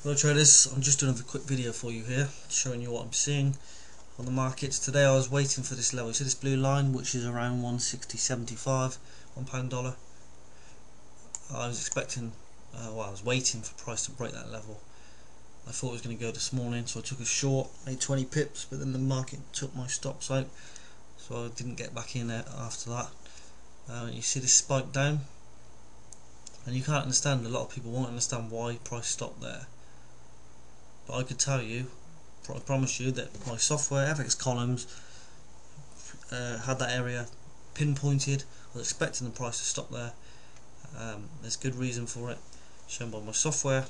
Hello traders, I'm just doing a quick video for you here, showing you what I'm seeing on the markets. Today I was waiting for this level. You see this blue line, which is around 160.75, £1 I was expecting, I was waiting for price to break that level. I thought it was going to go this morning, so I took a short, made 20 pips, but then the market took my stops out, so I didn't get back in there after that. You see this spike down, and you can't understand, a lot of people won't understand why price stopped there. But I could tell you, I promise you, that my software FX columns had that area pinpointed. I was expecting the price to stop there. There's good reason for it, shown by my software,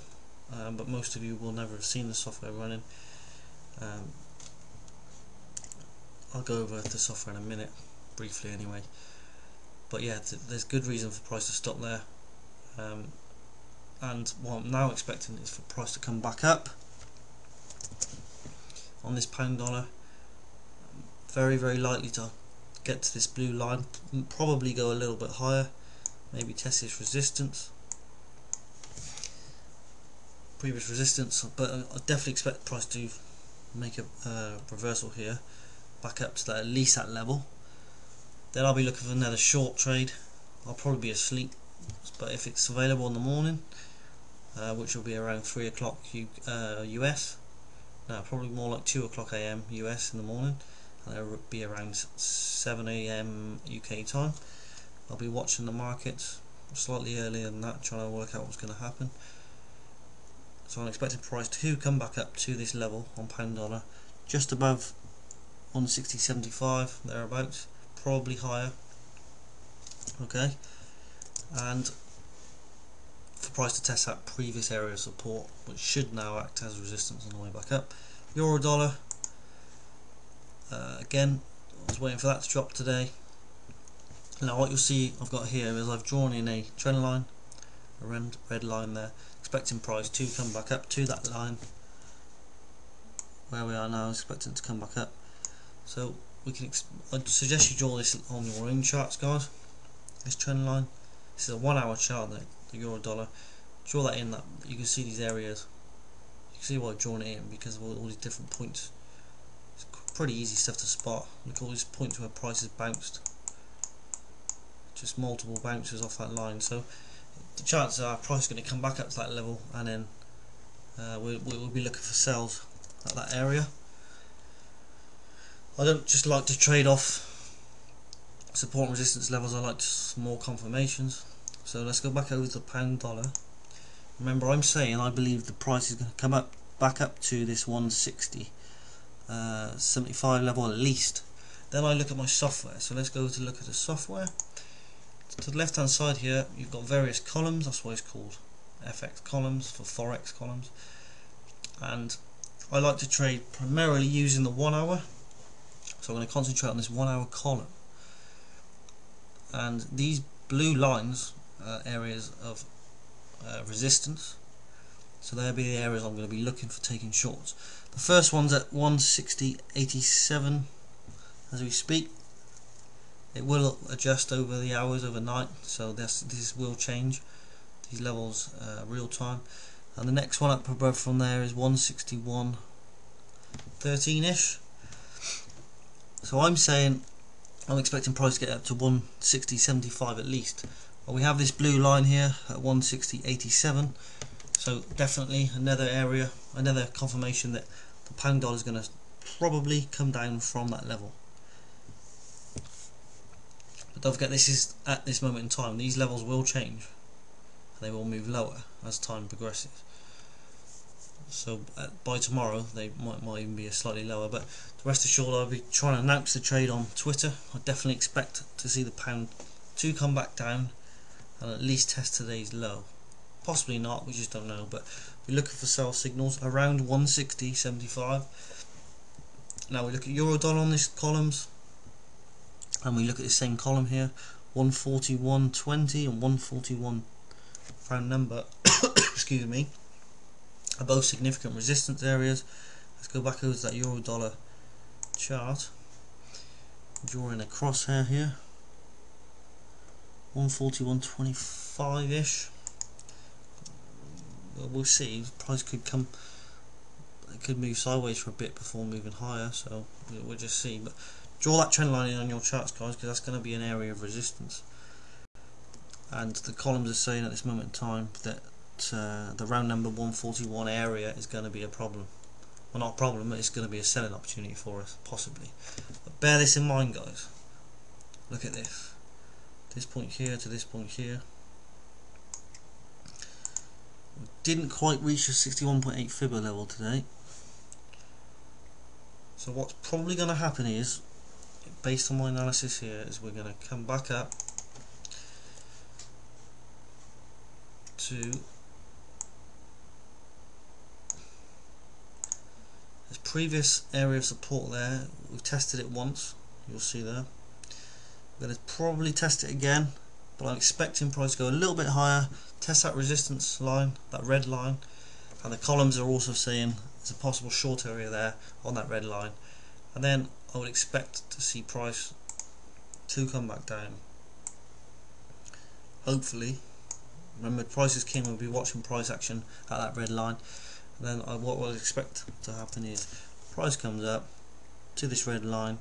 but most of you will never have seen the software running. I'll go over the software in a minute, briefly anyway. But yeah, there's good reason for price to stop there. And what I'm now expecting is for price to come back up on this £1. Very likely to get to this blue line, probably go a little bit higher, maybe test this resistance, previous resistance, but I definitely expect the price to make a reversal here, back up to that, at least that level. Then I'll be looking for another short trade. I'll probably be asleep, but if it's available in the morning, which will be around 3 o'clock US, no, probably more like 2 o'clock AM US in the morning, and it'll be around 7 AM UK time. I'll be watching the markets slightly earlier than that, trying to work out what's going to happen. So I'm expecting price to come back up to this level on £1, just above 160.75 thereabouts, probably higher. Okay, and for price to test that previous area of support, which should now act as resistance on the way back up. Euro dollar, again, I was waiting for that to drop today. Now what you'll see I've got here is I've drawn in a trend line, a red line there, expecting price to come back up to that line where we are now, expecting it to come back up. So we can I'd suggest you draw this on your own charts, guys. This trend line, this is a 1 hour chart, the euro dollar. Draw that in, that you can see these areas. You can see why I've drawn it in, because of all these different points. It's pretty easy stuff to spot. Look at all these points where price has bounced, just multiple bounces off that line. So the chances are price is going to come back up to that level, and then we'll be looking for sells at that area. I don't just like to trade off support and resistance levels, I like more confirmations. So let's go back over to £1. Remember, I'm saying I believe the price is going to come up back up to this 160.75 level at least. Then I look at my software. So let's go to look at the software. To the left hand side here, you've got various columns. That's why it's called FX columns, for Forex columns. And I like to trade primarily using the 1 hour. So I'm going to concentrate on this 1 hour column. And these blue lines are areas of resistance, so they'll be the areas I'm going to be looking for taking shorts. The first one's at 160.87 as we speak. It will adjust over the hours, overnight, so this will change these levels real time. And the next one up above from there is 161.13ish. So I'm saying I'm expecting price to get up to 160.75 at least. Well, we have this blue line here at 160.87, so definitely another area, another confirmation that the £1 is going to probably come down from that level. But don't forget, this is at this moment in time. These levels will change, and they will move lower as time progresses. So by tomorrow they might even be a slightly lower, but rest assured I'll be trying to announce the trade on Twitter. I definitely expect to see the £1 to come back down and at least test today's low. Possibly not, we just don't know, but we're looking for sell signals around 160.75. Now we look at euro dollar on these columns, and we look at the same column here, 141.20 and 141 round number excuse me, are both significant resistance areas. Let's go back over to that euro dollar chart, drawing a crosshair here, 141.25 ish. we'll see. Price could come, it could move sideways for a bit before moving higher, so we'll just see. But draw that trend line in on your charts, guys, because that's going to be an area of resistance. And the columns are saying at this moment in time that the round number 141 area is going to be a problem. Well, not a problem, but it's going to be a selling opportunity for us, possibly. But bear this in mind, guys. Look at this. This point here to this point here. We didn't quite reach the 61.8 fibber level today. So what's probably going to happen is, based on my analysis here, is we're going to come back up to this previous area of support there. We've tested it once, you'll see there. We're going to probably test it again, but I'm expecting price to go a little bit higher, test that resistance line, that red line, and the columns are also saying there's a possible short area there on that red line, and then I would expect to see price to come back down. Hopefully, remember price is king, we'll be watching price action at that red line, and then what I would expect to happen is price comes up to this red line,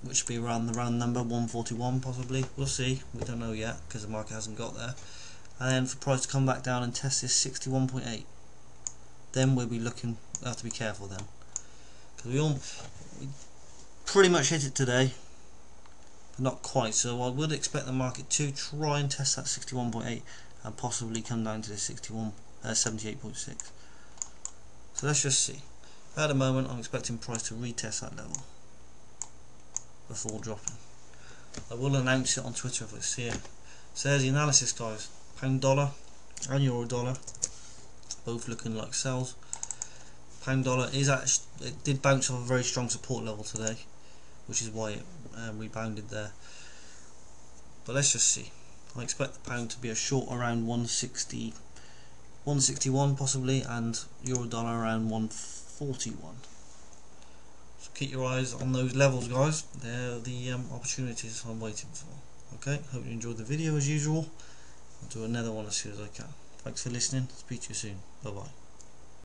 which would be around the round number 141 possibly. We'll see, we don't know yet because the market hasn't got there. And then for price to come back down and test this 61.8, then we'll be looking, we'll have to be careful then, because we pretty much hit it today, but not quite. So I would expect the market to try and test that 61.8 and possibly come down to the 78.6. So let's just see. At the moment I'm expecting price to retest that level before dropping. I will announce it on Twitter if it's here. So there's the analysis, guys. Pound dollar and euro dollar both looking like sells. Pound dollar is actually, it did bounce off a very strong support level today, which is why it rebounded there. But let's just see. I expect the pound to be a short around 160, 161 possibly, and euro dollar around 141. So keep your eyes on those levels, guys. They're the opportunities I'm waiting for. Okay, hope you enjoyed the video as usual. I'll do another one as soon as I can. Thanks for listening. Speak to you soon. Bye bye.